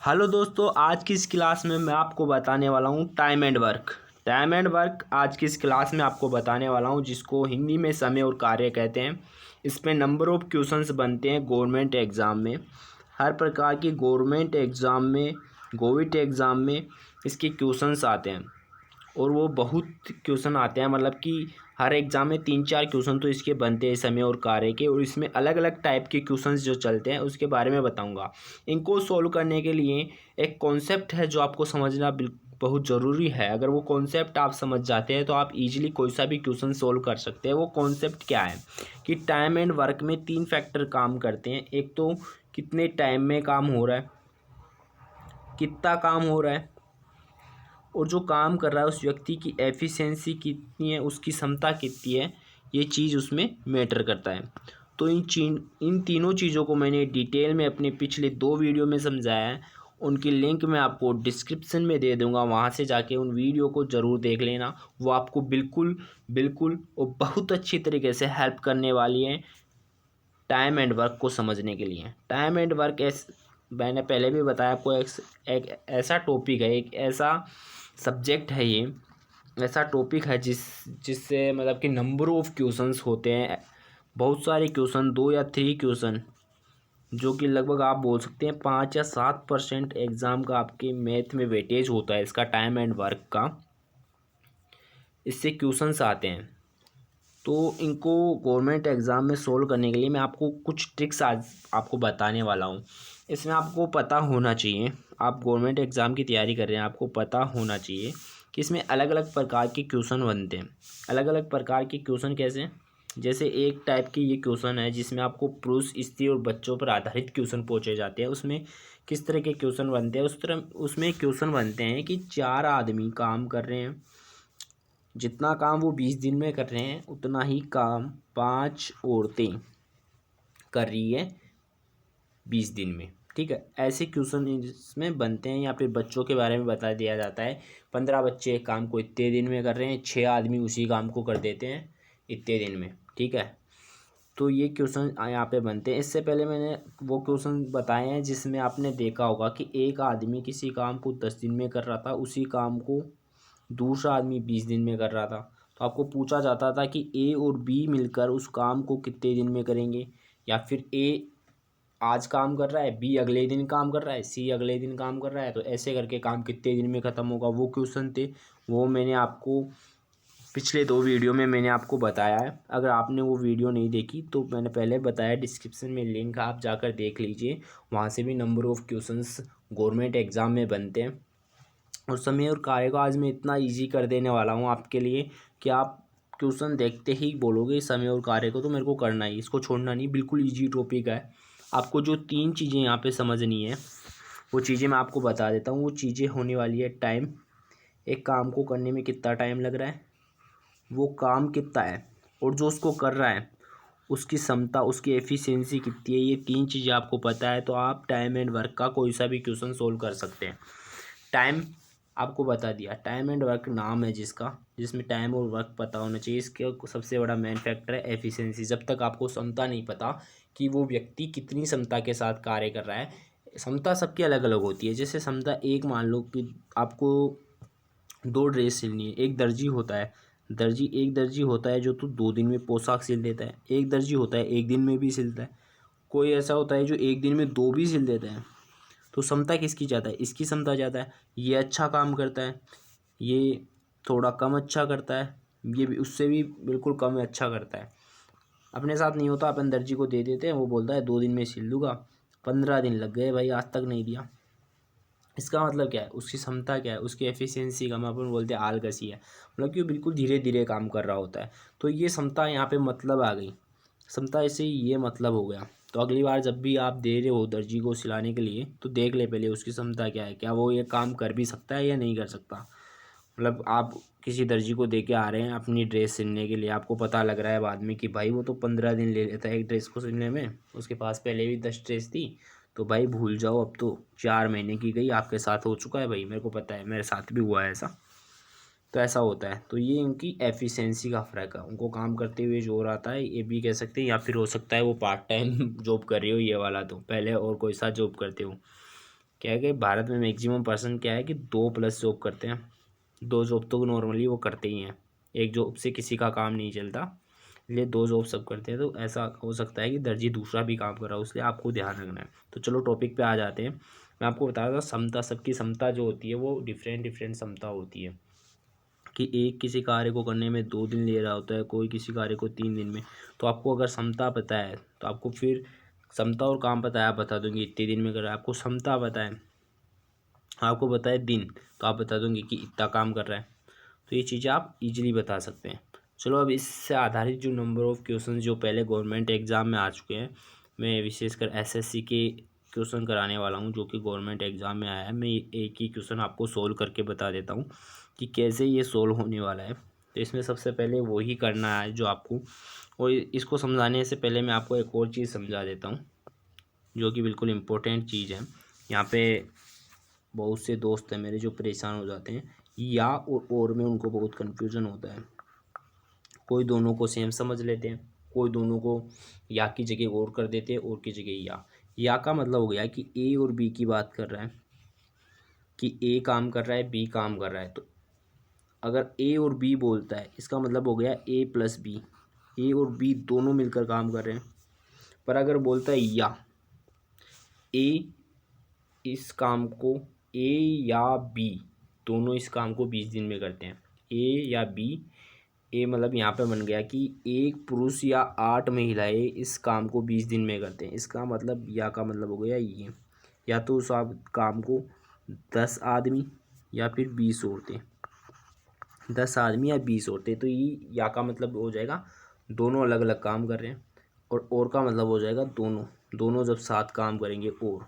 Hello दोस्तों, आज की इस क्लास में मैं आपको बताने वाला हूँ टाइम एंड वर्क। आज की इस क्लास में आपको बताने वाला हूँ, जिसको हिंदी में समय और कार्य कहते हैं। इसमें नंबर ऑफ़ क्वेश्चंस बनते हैं गवर्नमेंट एग्ज़ाम में। हर प्रकार की गवर्नमेंट एग्ज़ाम में, गोविट एग्ज़ाम में इसके क्वेश्चंस आते हैं और वो बहुत क्वेश्चन आते हैं। मतलब कि हर एग्ज़ाम में 3-4 क्वेश्चन तो इसके बनते हैं समय और कार्य के, और इसमें अलग अलग टाइप के क्वेश्चंस जो चलते हैं उसके बारे में बताऊंगा। इनको सॉल्व करने के लिए एक कॉन्सेप्ट है जो आपको समझना बहुत ज़रूरी है। अगर वो कॉन्सेप्ट आप समझ जाते हैं तो आप इजीली कोई सा भी क्वेश्चन सॉल्व कर सकते हैं। वो कॉन्सेप्ट क्या है कि टाइम एंड वर्क में 3 फैक्टर काम करते हैं। एक तो कितने टाइम में काम हो रहा है, कितना काम हो रहा है, और जो काम कर रहा है उस व्यक्ति की एफिशिएंसी कितनी है, उसकी क्षमता कितनी है, ये चीज़ उसमें मैटर करता है। तो इन तीनों चीज़ों को मैंने डिटेल में अपने पिछले 2 वीडियो में समझाया है। उनकी लिंक मैं आपको डिस्क्रिप्शन में दे दूंगा, वहाँ से जाके उन वीडियो को ज़रूर देख लेना। वो आपको बिल्कुल बिल्कुल और बहुत अच्छी तरीके से हेल्प करने वाली है टाइम एंड वर्क को समझने के लिए। टाइम एंड वर्क मैंने पहले भी बताया आपको, एक ऐसा टॉपिक है, एक ऐसा सब्जेक्ट है, ये ऐसा टॉपिक है जिससे मतलब कि नंबर ऑफ़ क्वेश्चंस होते हैं। बहुत सारे क्वेश्चन, 2 या 3 क्वेश्चन, जो कि लगभग आप बोल सकते हैं 5 या 7% एग्ज़ाम का आपके मैथ में वेटेज होता है इसका, टाइम एंड वर्क का। इससे क्वेश्चंस आते हैं। तो इनको गवर्नमेंट एग्ज़ाम में सोल्व करने के लिए मैं आपको कुछ ट्रिक्स आज आपको बताने वाला हूँ। इसमें आपको पता होना चाहिए, आप गवर्नमेंट एग्ज़ाम की तैयारी कर रहे हैं, आपको पता होना चाहिए कि इसमें अलग अलग प्रकार के क्वेश्चन बनते हैं। अलग अलग प्रकार के क्वेश्चन कैसे? जैसे एक टाइप की ये क्वेश्चन है जिसमें आपको पुरुष, स्त्री और बच्चों पर आधारित क्वेश्चन पूछे जाते हैं। उसमें किस तरह के क्वेश्चन बनते हैं? उसमें क्वेश्चन बनते हैं कि 4 आदमी काम कर रहे हैं, जितना काम वो 20 दिन में कर रहे हैं उतना ही काम 5 औरतें कर रही है 20 दिन में। ठीक है, ऐसे क्वेश्चन इसमें बनते हैं। या फिर बच्चों के बारे में बता दिया जाता है, 15 बच्चे एक काम को इतने दिन में कर रहे हैं, 6 आदमी उसी काम को कर देते हैं इतने दिन में। ठीक है, तो ये क्वेश्चन यहाँ पे बनते हैं। इससे पहले मैंने वो क्वेश्चन बताए हैं जिसमें आपने देखा होगा कि एक आदमी किसी काम को 10 दिन में कर रहा था, उसी काम को दूसरा आदमी 20 दिन में कर रहा था। तो आपको पूछा जाता था कि ए और बी मिलकर उस काम को कितने दिन में करेंगे, या फिर ए आज काम कर रहा है, बी अगले दिन काम कर रहा है, सी अगले दिन काम कर रहा है, तो ऐसे करके काम कितने दिन में ख़त्म होगा। वो क्वेश्चन थे, वो मैंने आपको पिछले 2 वीडियो में मैंने आपको बताया है। अगर आपने वो वीडियो नहीं देखी तो मैंने पहले बताया, डिस्क्रिप्शन में लिंक है, आप जाकर देख लीजिए। वहाँ से भी number of questions government exam में बनते हैं। और समय और कार्य को आज मैं इतना इजी कर देने वाला हूँ आपके लिए कि आप क्वेश्चन देखते ही बोलोगे समय और कार्य को तो मेरे को करना ही, इसको छोड़ना नहीं। बिल्कुल इजी टॉपिक है। आपको जो 3 चीज़ें यहाँ पे समझनी है वो चीज़ें मैं आपको बता देता हूँ। वो चीज़ें होने वाली है टाइम, एक काम को करने में कितना टाइम लग रहा है, वो काम कितना है, और जो उसको कर रहा है उसकी क्षमता, उसकी एफिशिएंसी कितनी है। ये 3 चीज़ें आपको पता है तो आप टाइम एंड वर्क का कोई सा भी क्वेश्चन सोल्व कर सकते हैं। टाइम आपको बता दिया, टाइम एंड वर्क नाम है जिसका, जिसमें टाइम और वर्क पता होना चाहिए। इसके सबसे बड़ा मेन फैक्टर है एफिशिएंसी। जब तक आपको क्षमता नहीं पता कि वो व्यक्ति कितनी क्षमता के साथ कार्य कर रहा है, क्षमता सबकी अलग अलग होती है। जैसे क्षमता एक, मान लो कि आपको 2 ड्रेस सिलनी है। एक दर्जी होता है, एक दर्जी होता है जो तो 2 दिन में पोशाक सिल देता है। एक दर्जी होता है 1 दिन में भी सिलता है। कोई ऐसा होता है जो 1 दिन में 2 भी सिल देता है। तो क्षमता किसकी ज़्यादा है? इसकी क्षमता ज़्यादा है। ये अच्छा काम करता है, ये थोड़ा कम अच्छा करता है, ये भी उससे भी बिल्कुल कम अच्छा करता है। अपने साथ नहीं होता, अपन दर्जी को दे देते हैं, वो बोलता है 2 दिन में सिल दूंगा, 15 दिन लग गए भाई, आज तक नहीं दिया। इसका मतलब क्या है? उसकी क्षमता क्या है, उसकी एफिशिएंसी का अपन बोलते हैं आलकसी है। मतलब कि वो बिल्कुल धीरे धीरे काम कर रहा होता है। तो ये क्षमता यहाँ पे मतलब आ गई। क्षमता ऐसे ही ये मतलब हो गया। तो अगली बार जब भी आप दे रहे हो दर्जी को सिलाने के लिए तो देख ले पहले उसकी क्षमता क्या है, क्या वो ये काम कर भी सकता है या नहीं कर सकता। मतलब आप किसी दर्जी को दे के आ रहे हैं अपनी ड्रेस सिलने के लिए, आपको पता लग रहा है बाद में कि भाई वो तो 15 दिन ले लेता है एक ड्रेस को सिलने में, उसके पास पहले भी 10 ड्रेस थी। तो भाई भूल जाओ, अब तो 4 महीने की गई, आपके साथ हो चुका है भाई, मेरे को पता है, मेरे साथ भी हुआ है ऐसा। तो ऐसा होता है। तो ये इनकी एफिशिएंसी का फ़र्क है। उनको काम करते हुए जोर आता है, ये भी कह सकते हैं। या फिर हो सकता है वो पार्ट टाइम जॉब कर रही हो, ये वाला तो पहले और कोई सा जॉब करते हो। क्या है कि भारत में मैक्सिमम पर्सन क्या है कि 2+ जॉब करते हैं। 2 जॉब तो नॉर्मली वो करते ही हैं, एक जॉब से किसी का काम नहीं चलता, इसलिए 2 जॉब सब करते हैं। तो ऐसा हो सकता है कि दर्जी दूसरा भी काम कर रहा हो, इसलिए आपको ध्यान रखना है। तो चलो टॉपिक पे आ जाते हैं। मैं आपको बता रहा था क्षमता, सबकी क्षमता जो होती है वो डिफरेंट डिफरेंट क्षमता होती है, कि एक किसी कार्य को करने में 2 दिन ले रहा होता है, कोई किसी कार्य को 3 दिन में। तो आपको अगर क्षमता पता है तो आपको फिर क्षमता और काम पता है, आप बता दोगे इतने दिन में कर रहा है। आपको क्षमता पता है, आपको पता है दिन, तो आप बता दोगे कि इतना काम कर रहा है। तो ये चीज़ें आप इजीली बता सकते हैं। चलो अब इससे आधारित जो नंबर ऑफ़ क्वेश्चन जो पहले गवर्नमेंट एग्ज़ाम में आ चुके हैं, मैं विशेषकर एसएससी के क्वेश्चन कराने वाला हूँ जो कि गवर्नमेंट एग्ज़ाम में आया है। मैं एक ही क्वेश्चन आपको सोल्व करके बता देता हूँ कि कैसे ये सोल्व होने वाला है। तो इसमें सबसे पहले वही करना है जो आपको, और इसको समझाने से पहले मैं आपको एक और चीज़ समझा देता हूँ जो कि बिल्कुल इम्पोर्टेंट चीज़ है। यहाँ पे बहुत से दोस्त हैं मेरे जो परेशान हो जाते हैं, या और में उनको बहुत कन्फ्यूज़न होता है। कोई दोनों को सेम समझ लेते हैं, कोई दोनों को या की जगह और कर देते हैं और की जगह या का मतलब हो गया कि ए और बी की बात कर रहा है, कि ए काम कर रहा है, बी काम कर रहा है। तो अगर ए और बी बोलता है, इसका मतलब हो गया ए प्लस बी, ए और बी दोनों मिलकर काम कर रहे हैं। पर अगर बोलता है या ए इस काम को, ए या बी दोनों इस काम को 20 दिन में करते हैं, ए या बी, ए मतलब यहाँ पे बन गया कि एक पुरुष या 8 महिलाएं इस काम को 20 दिन में करते हैं। इसका मतलब या का मतलब हो गया ये, या तो उस आप काम को 10 आदमी या फिर 20 औरतें, 10 आदमी या 20 औरतें। तो ये या का मतलब हो जाएगा दोनों अलग अलग काम कर रहे हैं, और का मतलब हो जाएगा दोनों, दोनों जब साथ काम करेंगे और,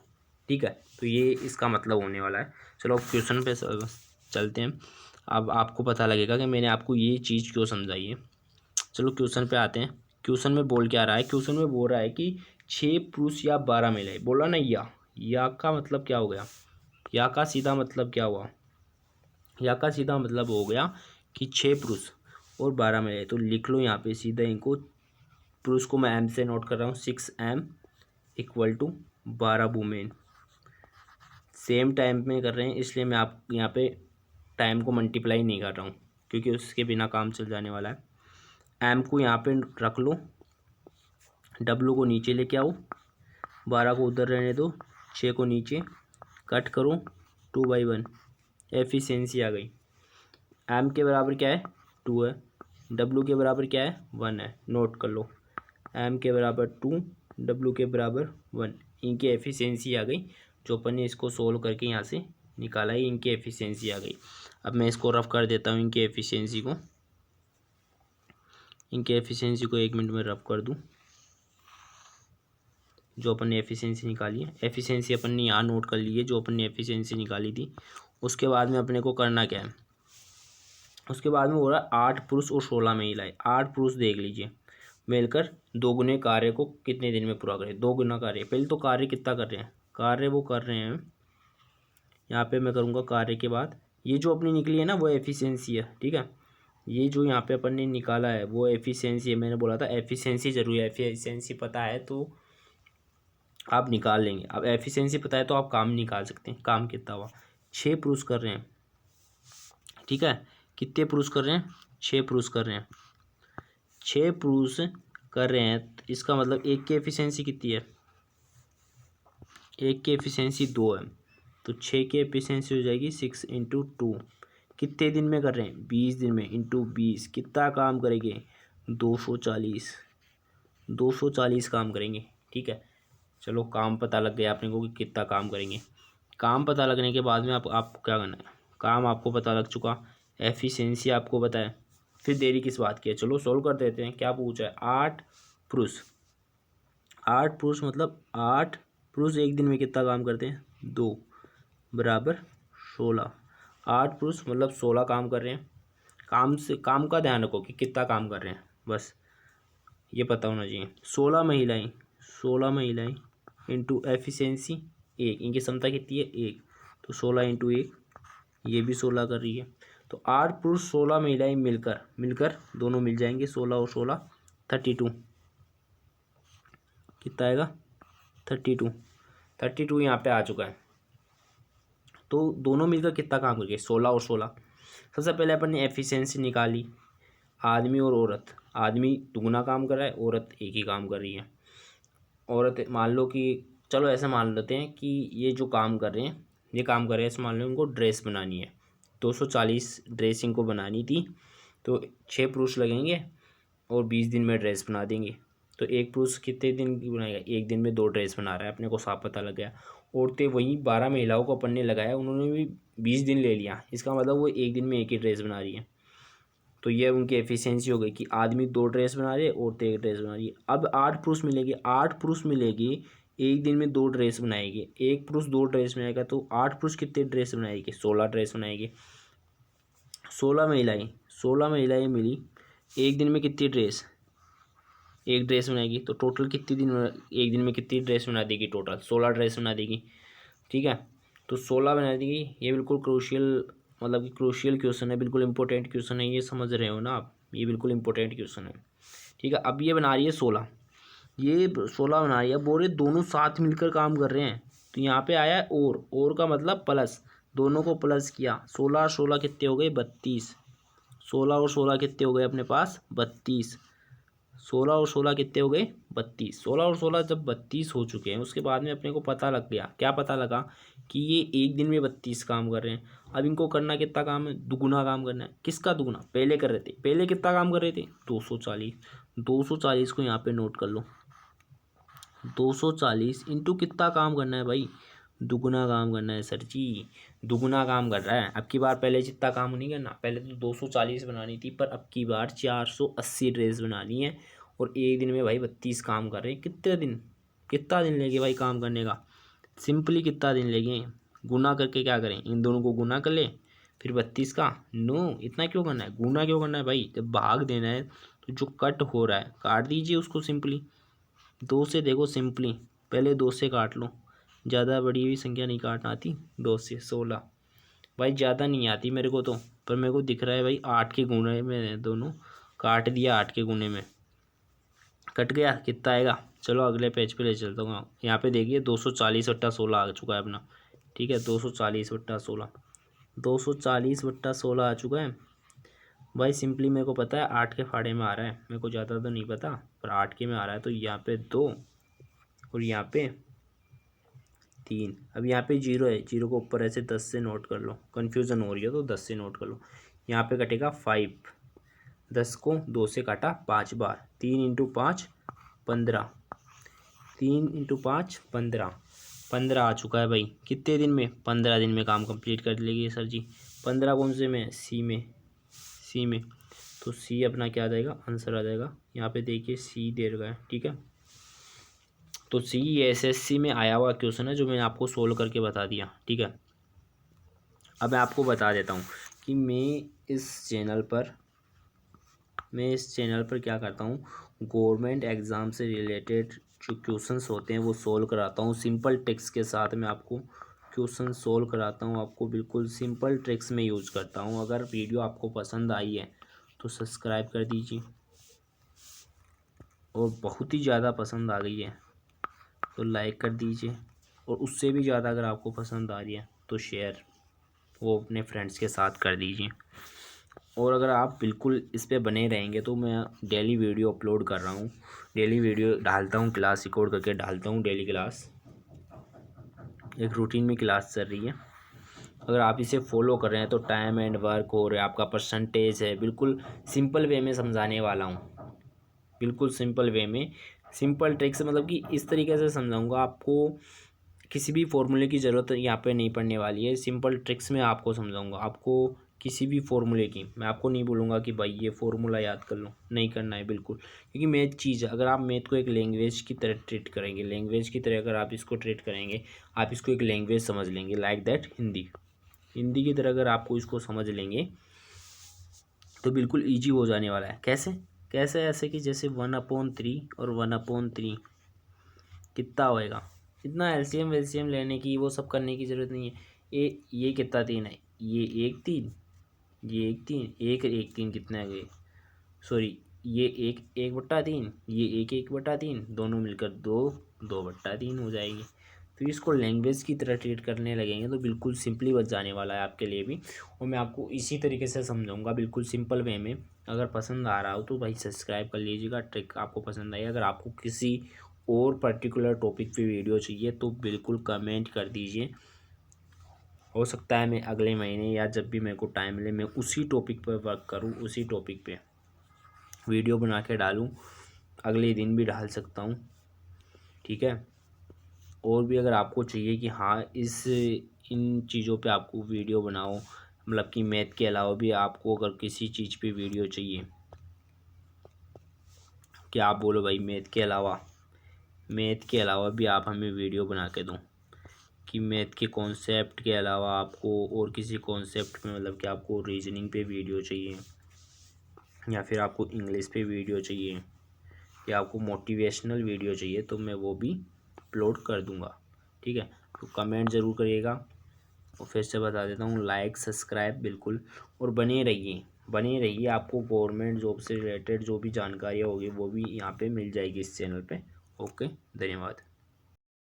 ठीक है। तो ये इसका मतलब होने वाला है। चलो अब क्वेश्चन पे चलते हैं। अब आपको पता लगेगा कि मैंने आपको ये चीज़ क्यों समझाई है। चलो क्वेश्चन पे आते हैं। क्वेश्चन में बोल क्या रहा है, क्वेश्चन में बोल रहा है कि 6 पुरुष या 12 महिलाएं, बोला ना या का मतलब क्या हो गया, या का सीधा मतलब क्या हुआ, या का सीधा मतलब हो गया कि 6 पुरुष और 12 महिलाएं। तो लिख लो यहाँ पे सीधा इनको, पुरुष को मैं एम से नोट कर रहा हूँ, 6M equal to 12 women. Same time में कर रहे हैं इसलिए मैं आप यहाँ पे टाइम को मल्टीप्लाई नहीं कर रहा हूँ, क्योंकि उसके बिना काम चल जाने वाला है। एम को यहाँ पे रख लो, डब्लू को नीचे लेके आओ, 12 को उधर रहने दो, 6 को नीचे कट करो, 2/1 एफिशिएंसी आ गई। एम के बराबर क्या है, 2 है, डब्लू के बराबर क्या है, 1 है। नोट कर लो, एम के बराबर 2, डब्लू के बराबर 1, इनकी एफिशिएंसी आ गई। जो अपन ने इसको सोल्व करके यहाँ से निकाला है, इनकी एफिशिएंसी आ गई। अब मैं इसको रफ कर देता हूँ, इनकी एफिशिएंसी को, इनकी एफिशिएंसी को 1 मिनट में रफ कर दूँ। जो अपन ने एफिशिएंसी निकाली है, एफिशिएंसी अपन ने यहाँ नोट कर ली है, जो अपन ने एफिशिएंसी निकाली थी। उसके बाद में अपने को करना क्या है, उसके बाद में हो रहा है 8 पुरुष और 16 महिलाएं। 8 पुरुष देख लीजिए मिलकर 2 गुने कार्य को कितने दिन में पूरा करें, 2 गुना कार्य। पहले तो कार्य कितना कर रहे हैं, कार्य वो कर रहे हैं, यहाँ पे मैं करूँगा कार्य के बाद ये जो अपनी निकली है ना वो एफिशिएंसी है, ठीक है। ये जो यहाँ पे अपन ने निकाला है वो एफिशिएंसी है। मैंने बोला था एफिशिएंसी जरूरी है, एफिशिएंसी पता है तो आप निकाल लेंगे। अब एफिशिएंसी पता है तो आप काम निकाल सकते हैं। काम कितना हुआ, 6 पुरुष कर रहे हैं, ठीक है। कितने पुरुष कर रहे हैं, 6 पुरुष कर रहे हैं, 6 पुरुष कर रहे हैं। तो इसका मतलब एक की एफिशिएंसी कितनी है, एक की एफिशिएंसी 2 है, तो 6 की एफिशिएंसी हो जाएगी 6 इंटू 2। कितने दिन में कर रहे हैं, 20 दिन में, इंटू 20 कितना काम करेंगे, 240, 240 काम करेंगे, ठीक है। चलो काम पता लग गया अपने को कि कितना काम करेंगे। काम पता लगने के बाद में आपको क्या करना है, काम आपको पता लग चुका, एफिशिएंसी आपको पता है, फिर देरी किस बात की है। चलो सोल्व कर देते हैं। क्या पूछा है, 8 पुरुष, 8 पुरुष मतलब 8 पुरुष एक दिन में कितना काम करते हैं, 2 बराबर 16। 8 पुरुष मतलब 16 काम कर रहे हैं। काम से, काम का ध्यान रखो कि कितना काम कर रहे हैं, बस ये पता होना चाहिए। 16 महिलाएं, 16 महिलाएं इंटू एफिशिएंसी 1, इनकी क्षमता कितनी है 1, तो 16 इंटू 1, ये भी 16 कर रही है। तो 8 पुरुष 16 महिलाएं मिलकर दोनों मिल जाएंगे, 16 और 16 32, कितना आएगा 32, 32 यहाँ पे आ चुका है। तो दोनों मिलकर कितना काम कर गए, 16 और 16। सबसे पहले अपन ने एफिशिएंसी निकाली, आदमी और औरत। आदमी दुगना काम कर रहा है, औरत एक ही काम कर रही है। औरत मान लो कि, चलो ऐसे मान लेते हैं कि ये जो काम कर रहे हैं, ये काम कर रहे हैं, ऐसे मान लो उनको ड्रेस बनानी है, 240 ड्रेस इनको बनानी थी, तो 6 पुरुष लगेंगे और 20 दिन में ड्रेस बना देंगे। तो एक पुरुष कितने दिन की बनाएगा, एक दिन में 2 ड्रेस बना रहा है, अपने को साफ पता लग गया। औरतें वही 12 महिलाओं को अपन ने लगाया, उन्होंने भी 20 दिन ले लिया, इसका मतलब वो एक दिन में एक ही ड्रेस बना रही है। तो ये उनकी एफिशिएंसी हो गई कि आदमी 2 ड्रेस बना रहे, औरतें 1 ड्रेस बना रही है। अब 8 पुरुष मिलेंगे, 8 पुरुष मिलेगी, एक दिन में 2 ड्रेस बनाएंगे। एक पुरुष 2 ड्रेस बनाएगा तो 8 पुरुष कितने ड्रेस बनाएंगे, 16 ड्रेस बनाएंगे। 16 महिलाएं मिली, एक दिन में कितनी ड्रेस, एक ड्रेस बनाएगी। तो टोटल कितनी दिन, एक दिन में कितनी ड्रेस बना देगी, टोटल 16 ड्रेस बना देगी। ठीक है, तो 16 बना देगी। ये बिल्कुल क्रूशियल, मतलब कि क्रूशियल क्वेश्चन है, बिल्कुल इंपॉर्टेंट क्वेश्चन है, ये समझ रहे हो ना आप, ये बिल्कुल इंपॉर्टेंट क्वेश्चन है। ठीक है, अब ये बना रही है 16, ये 16 बना रही है, बोरे दोनों साथ मिलकर काम कर रहे हैं। तो यहाँ पे आया है और का मतलब प्लस, दोनों को प्लस किया, 16 16 कितने हो गए, 32। 16 और 16 कितने हो गए अपने पास, 32। 16 और 16 कितने हो गए, 32। 16 और 16 जब 32 हो चुके हैं, उसके बाद में अपने को पता लग गया, क्या पता लगा, कि ये एक दिन में 32 काम कर रहे हैं। अब इनको करना कितना काम है, दुगुना काम करना है। किसका दुगुना, पहले कर रहे थे, पहले कितना काम कर रहे थे, 240। 240 को यहाँ पे नोट कर लो, 240 इंटू कितना काम करना है भाई, दुगुना काम करना है सर जी, दुगुना काम कर रहा है। अब की बार पहले जितना काम नहीं करना, पहले तो 240 बनानी थी, पर अब की बार 480 ड्रेस बनानी है। और एक दिन में भाई 32 काम कर रहे हैं। कितने दिन, कितना दिन लेंगे भाई काम करने का, सिंपली कितना दिन लेंगे, गुना करके क्या करें, इन दोनों को गुना कर ले, फिर 32 का, नो इतना क्यों करना है, गुना क्यों करना है भाई, जब भाग देना है तो जो कट हो रहा है काट दीजिए उसको सिंपली। 2 से देखो सिंपली, पहले 2 से काट लो, ज़्यादा बड़ी हुई संख्या नहीं काटना आती। 2 से 16 भाई ज़्यादा नहीं आती मेरे को तो, पर मेरे को दिख रहा है भाई 8 के गुणे में दोनों, काट दिया 8 के गुणे में, कट गया, कितना आएगा। चलो अगले पेज पे ले चलता हूँ, यहाँ पे देखिए 240/16 आ चुका है अपना। ठीक है, 240/16, 240/16 आ चुका है भाई। सिंपली मेरे को पता है 8 के फाड़े में आ रहा है, मेरे को ज़्यादा तो नहीं पता, पर 8 के में आ रहा है। तो यहाँ पे 2 और यहाँ पे 3। अब यहाँ पे 0 है, 0 को ऊपर ऐसे 10 से नोट कर लो, कन्फ्यूज़न हो रही है तो 10 से नोट कर लो। यहाँ पे कटेगा 5, 10 को 2 से काटा 5 बार, 3 इंटू 5 15, 3 इंटू 5 15, 15 आ चुका है भाई। कितने दिन में, 15 दिन में काम कंप्लीट कर लेगी सर जी। 15 कौन से में, सी में, सी में। तो सी अपना क्या आ जाएगा, आंसर आ जाएगा। यहाँ पे देखिए सी दे रखा है। ठीक है, तो सी एसएससी में आया हुआ क्वेश्चन है, जो मैंने आपको सोल्व करके बता दिया। ठीक है, अब मैं आपको बता देता हूँ कि मैं इस चैनल पर क्या करता हूँ, गवर्नमेंट एग्ज़ाम से रिलेटेड जो क्वेश्चंस होते हैं वो सोल्व कराता हूँ। सिंपल ट्रिक्स के साथ मैं आपको क्वेश्चन सोल्व कराता हूँ, आपको बिल्कुल सिंपल ट्रिक्स में यूज़ करता हूँ। अगर वीडियो आपको पसंद आई है तो सब्सक्राइब कर दीजिए, और बहुत ही ज़्यादा पसंद आ गई है तो लाइक कर दीजिए, और उससे भी ज़्यादा अगर आपको पसंद आ रही है तो शेयर वो अपने फ्रेंड्स के साथ कर दीजिए। और अगर आप बिल्कुल इस पे बने रहेंगे तो मैं डेली वीडियो अपलोड कर रहा हूँ, डेली वीडियो डालता हूँ, क्लास रिकॉर्ड करके डालता हूँ, डेली क्लास, एक रूटीन में क्लास चल रही है। अगर आप इसे फॉलो कर रहे हैं तो टाइम एंड वर्क हो रहा है, आपका परसेंटेज है, बिल्कुल सिंपल वे में समझाने वाला हूँ, बिल्कुल सिंपल वे में, सिंपल ट्रिक्स, मतलब कि इस तरीके से समझाऊंगा आपको, किसी भी फॉर्मूले की ज़रूरत यहाँ पे नहीं पड़ने वाली है। सिंपल ट्रिक्स में आपको समझाऊंगा, आपको किसी भी फॉर्मूले की, मैं आपको नहीं बोलूँगा कि भाई ये फॉर्मूला याद कर लो, नहीं करना है बिल्कुल। क्योंकि मैथ चीज़ है, अगर आप मैथ को एक लैंग्वेज की तरह ट्रीट करेंगे, लैंग्वेज की तरह अगर आप इसको ट्रीट करेंगे, आप इसको एक लैंग्वेज समझ लेंगे, लाइक दैट हिंदी, हिंदी की तरह अगर आपको इसको समझ लेंगे तो बिल्कुल ईजी हो जाने वाला है। कैसे कैसे, ऐसे कि जैसे 1/3 और 1/3 कितना होएगा, इतना एलसीएम वेलसीएम लेने की, वो सब करने की ज़रूरत नहीं है। ये कितना 3 है, ये 1 3, ये 1 3, एक 1 3 कितने आ गए, सॉरी, ये 1/3, ये 1/3, दोनों मिलकर 2 2/3 हो जाएगी। फिर इसको लैंग्वेज की तरह ट्रीट करने लगेंगे तो बिल्कुल सिंपली बच जाने वाला है आपके लिए भी। और मैं आपको इसी तरीके से समझाऊंगा बिल्कुल सिंपल वे में। अगर पसंद आ रहा हो तो भाई सब्सक्राइब कर लीजिएगा, ट्रिक आपको पसंद आई। अगर आपको किसी और पर्टिकुलर टॉपिक पे वीडियो चाहिए तो बिल्कुल कमेंट कर दीजिए। हो सकता है मैं अगले महीने या जब भी मेरे को टाइम मिले मैं उसी टॉपिक पर वर्क करूँ, उसी टॉपिक पे वीडियो बना के डालूँ, अगले दिन भी डाल सकता हूँ, ठीक है। और भी अगर आपको चाहिए कि हाँ इन चीज़ों पे आपको वीडियो बनाओ, मतलब कि मैथ के अलावा भी आपको अगर किसी चीज़ पे वीडियो चाहिए कि आप बोलो भाई मैथ के अलावा भी आप हमें वीडियो बना के दो, कि मैथ के कॉन्सेप्ट के अलावा आपको और किसी कॉन्सेप्ट में, मतलब कि आपको रीजनिंग पे वीडियो चाहिए या फिर आपको इंग्लिश पे वीडियो चाहिए या आपको मोटिवेशनल वीडियो चाहिए तो मैं वो भी अपलोड कर दूंगा, ठीक है। तो कमेंट ज़रूर करिएगा। और फिर से बता देता हूँ, लाइक सब्सक्राइब बिल्कुल, और बने रहिए। आपको गवर्नमेंट जॉब से रिलेटेड जो भी जानकारियाँ होगी वो भी यहाँ पे मिल जाएगी इस चैनल पे। ओके, धन्यवाद।